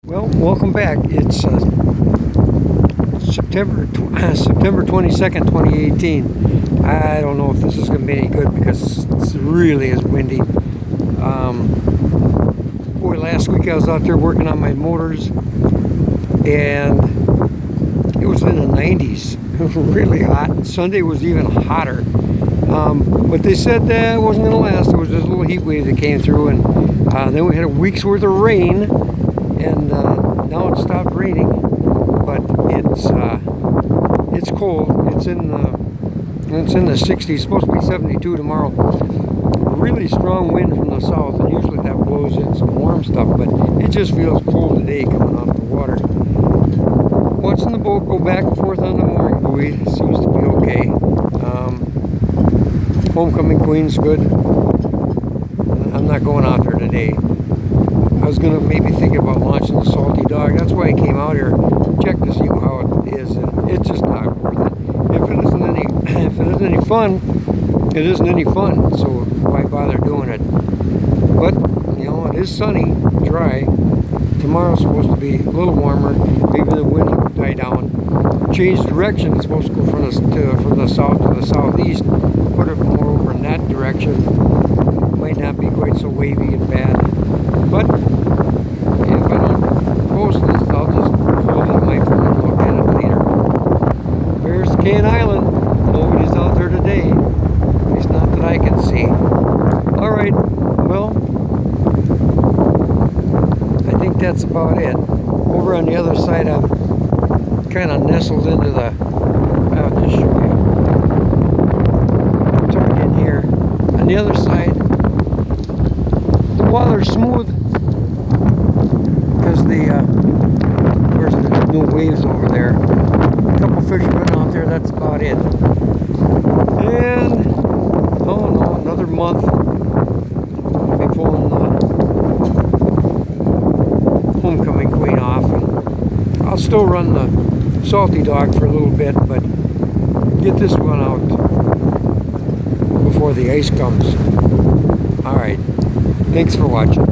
Well, welcome back. It's September 22nd, 2018. I don't know if this is going to be any good because it really is windy. Boy, last week I was out there working on my motors, and it was in the 90s. It was really hot. Sunday was even hotter. But they said that it wasn't going to last. There was this little heat wave that came through, and then we had a week's worth of rain, and now it stopped raining. But it's cold. It's in the 60s. It's supposed to be 72 tomorrow. Really strong wind from the south, and usually that blows in some warm stuff, but it just feels cold today coming off the water. Watching the boat go back and forth on the mooring buoy seems to be okay. Homecoming Queen's good. I'm not going out there today. I was gonna maybe think about launching the Salty Dog. That's why I came out here, check to see how it is, and it's just not worth it. If it isn't any fun, it isn't any fun. So why bother doing it? But you know, it is sunny, dry. Tomorrow's supposed to be a little warmer. Maybe the wind will die down. Change direction. It's supposed to go from the south to the southeast. Put it more over in that direction. Might not be quite so wavy and bad. But if I don't post this, I'll just hold up my phone and look at it later. There's Can Island. Nobody's out there today. At least not that I can see. Alright, well, I think that's about it. Over on the other side, I'm kind of nestled into the, I'll just show you. Tucked in here. On the other side, the water's smooth because of course there's no waves over there. A couple fish have been out there, that's about it. And, oh no, another month. I'll be pulling the Homecoming Queen off. And I'll still run the Salty Dog for a little bit, but get this one out before the ice comes. Alright, thanks for watching.